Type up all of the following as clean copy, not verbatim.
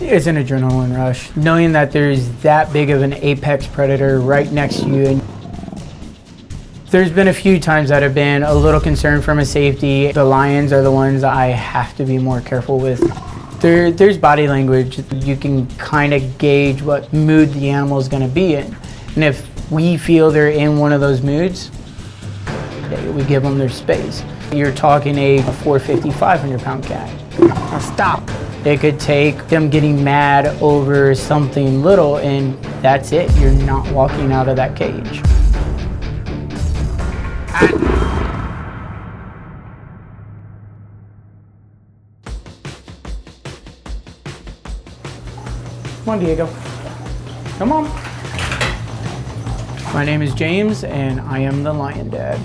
It's an adrenaline rush, knowing that there's that big of an apex predator right next to you. And there's been a few times that I've been a little concerned from a safety. The lions are the ones I have to be more careful with. There's body language. You can kind of gauge what mood the animal is going to be in. And if we feel they're in one of those moods, we give them their space. You're talking a 450, 500-pound cat. Now stop. It could take them getting mad over something little, and that's it. You're not walking out of that cage. Come on, Diego. Come on. My name is James, and I am the Lion Dad.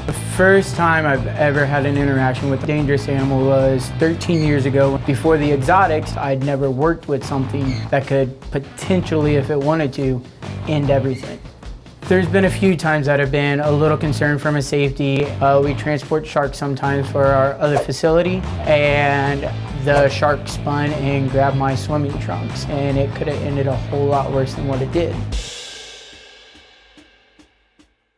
The first time I've ever had an interaction with a dangerous animal was 13 years ago. Before the exotics, I'd never worked with something that could potentially, if it wanted to, end everything. There's been a few times that I've been a little concerned from a safety. We transport sharks sometimes for our other facility, and the shark spun and grabbed my swimming trunks, and it could have ended a whole lot worse than what it did.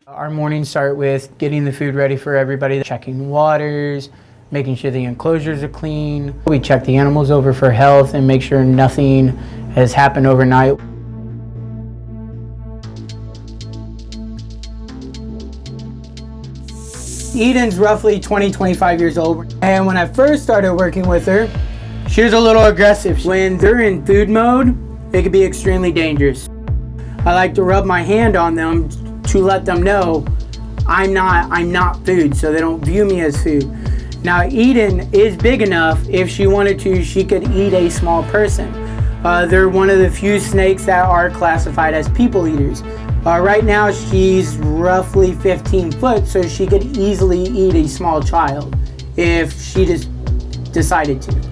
Our mornings start with getting the food ready for everybody, checking waters, making sure the enclosures are clean. We check the animals over for health and make sure nothing has happened overnight. Eden's roughly 20, 25 years old. And when I first started working with her, she was a little aggressive. When they're in food mode, it can be extremely dangerous. I like to rub my hand on them to let them know I'm not food, so they don't view me as food. Now Eden is big enough, if she wanted to, she could eat a small person. They're one of the few snakes that are classified as people eaters. Right now she's roughly 15 foot, so she could easily eat a small child if she just decided to.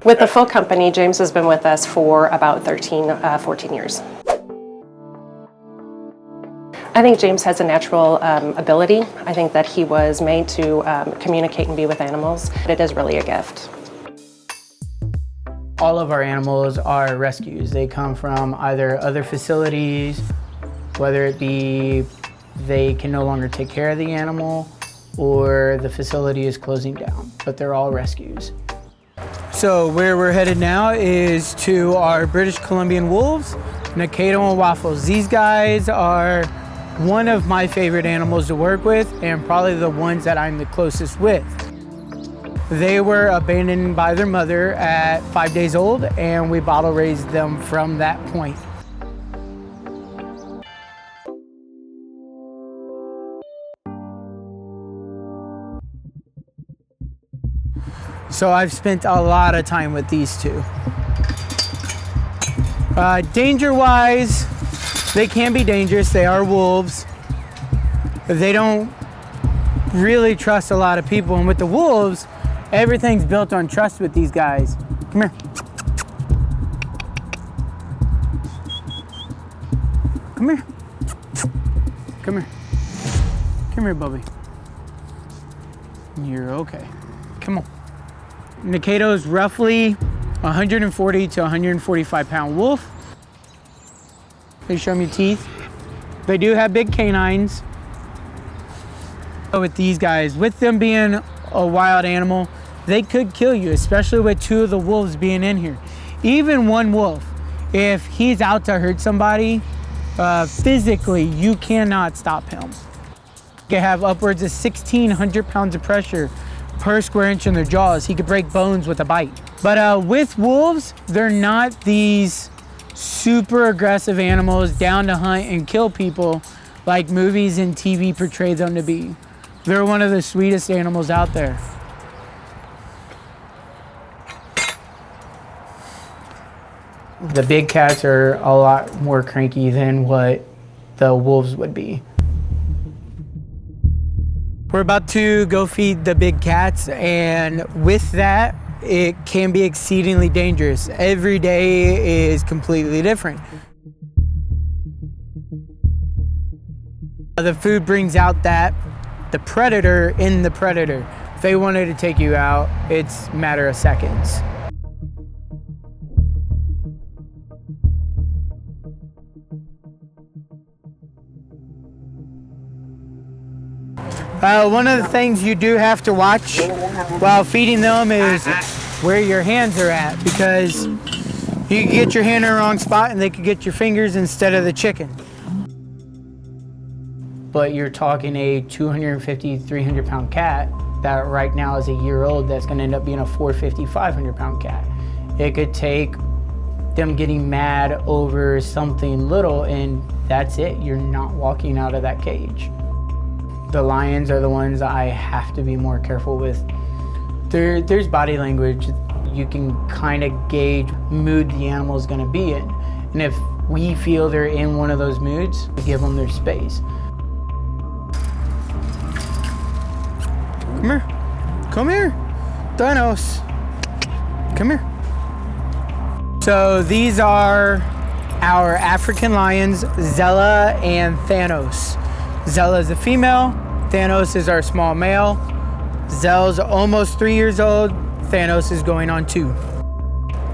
With the full company, James has been with us for about 14 years. I think James has a natural ability. I think that he was made to communicate and be with animals. It is really a gift. All of our animals are rescues. They come from either other facilities, whether it be they can no longer take care of the animal or the facility is closing down, but they're all rescues. So where we're headed now is to our British Columbian wolves, Giacomo and WAFFLES. These guys are one of my favorite animals to work with and probably the ones that I'm the closest with. They were abandoned by their mother at 5 days old, and we bottle raised them from that point. So I've spent a lot of time with these two. Danger-wise, they can be dangerous. They are wolves. They don't really trust a lot of people, and with the wolves, everything's built on trust with these guys. Come here. Come here. Come here. Come here, Bubby. You're okay. Come on. Nikaido is roughly 140 to 145 pound wolf. They show me teeth. They do have big canines. With these guys, with them being a wild animal, they could kill you, especially with two of the wolves being in here. Even one wolf, if he's out to hurt somebody, physically, you cannot stop him. You can have upwards of 1,600 pounds of pressure per square inch in their jaws. He could break bones with a bite. But with wolves, they're not these super aggressive animals down to hunt and kill people like movies and TV portray them to be. They're one of the sweetest animals out there. The big cats are a lot more cranky than what the wolves would be. We're about to go feed the big cats, and with that, it can be exceedingly dangerous. Every day is completely different. The food brings out that the predator in the predator. If they wanted to take you out, it's a matter of seconds. One of the things you do have to watch while feeding them is where your hands are at, because you can get your hand in the wrong spot and they could get your fingers instead of the chicken. But you're talking a 250, 300 pound cat that right now is a year old that's gonna end up being a 450, 500 pound cat. It could take them getting mad over something little and that's it, you're not walking out of that cage. The lions are the ones I have to be more careful with. There's body language. You can kind of gauge mood the animal is going to be in. And if we feel they're in one of those moods, we give them their space. Come here. Come here. Thanos. Come here. So these are our African lions, Zella and Thanos. Zella is a female, Thanos is our small male. Zella's almost 3 years old, Thanos is going on 2.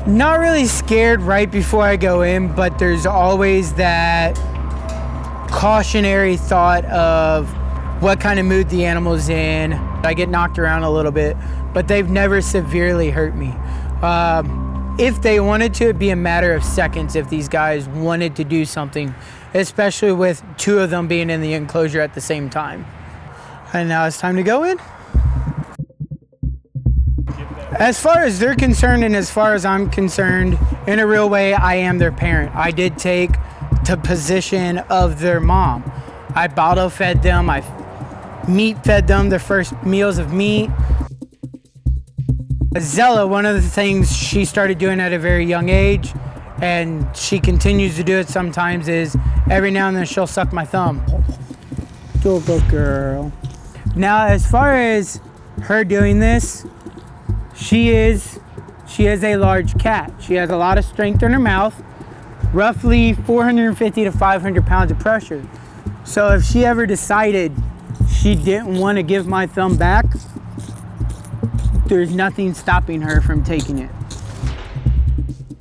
Not really scared right before I go in, but there's always that cautionary thought of what kind of mood the animal's in. I get knocked around a little bit, but they've never severely hurt me. If they wanted to, it'd be a matter of seconds if these guys wanted to do something, especially with 2 of them being in the enclosure at the same time. And now it's time to go in. As far as they're concerned and as far as I'm concerned, in a real way, I am their parent. I did take the position of their mom. I bottle fed them, I meat fed them their first meals of meat. Zella, one of the things she started doing at a very young age, and she continues to do it sometimes, is every now and then she'll suck my thumb. Good girl. Now, as far as her doing this, she is a large cat. She has a lot of strength in her mouth, roughly 450 to 500 pounds of pressure. So if she ever decided she didn't want to give my thumb back, there's nothing stopping her from taking it.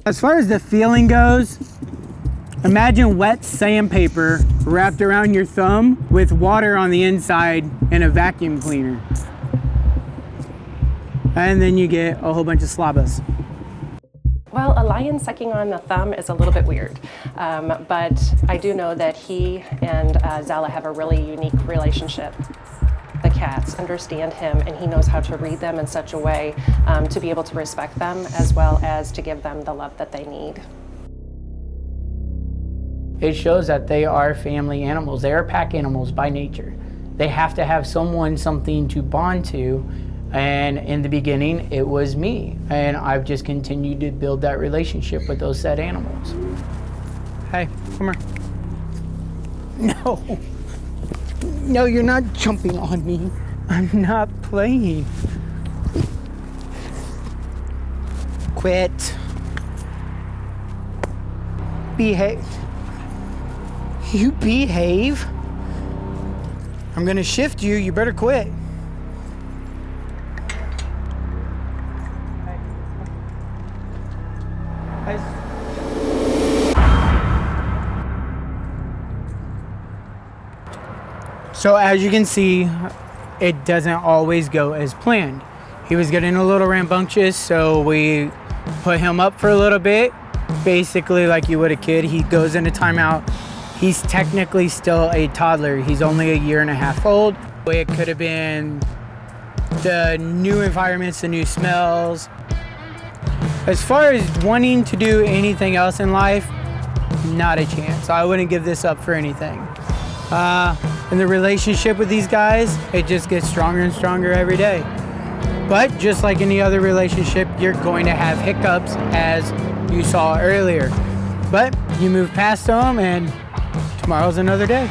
As far as the feeling goes, imagine wet sandpaper wrapped around your thumb with water on the inside and a vacuum cleaner. And then you get a whole bunch of slobbers. Well, a lion sucking on the thumb is a little bit weird, but I do know that he and Zella have a really unique relationship. The cats understand him and he knows how to read them in such a way to be able to respect them as well as to give them the love that they need. It shows that they are family animals. They are pack animals by nature. They have to have something to bond to. And in the beginning, it was me. And I've just continued to build that relationship with those said animals. Hey, come here. No. No, you're not jumping on me. I'm not playing. Quit. Behave. You behave. I'm gonna shift you. You better quit. So as you can see, it doesn't always go as planned. He was getting a little rambunctious, so we put him up for a little bit. Basically like you would a kid, he goes into timeout. He's technically still a toddler. He's only a 1.5 years old. It could have been the new environments, the new smells. As far as wanting to do anything else in life, not a chance. I wouldn't give this up for anything. And the relationship with these guys, it just gets stronger and stronger every day. But just like any other relationship, you're going to have hiccups, as you saw earlier. But you move past them and tomorrow's another day.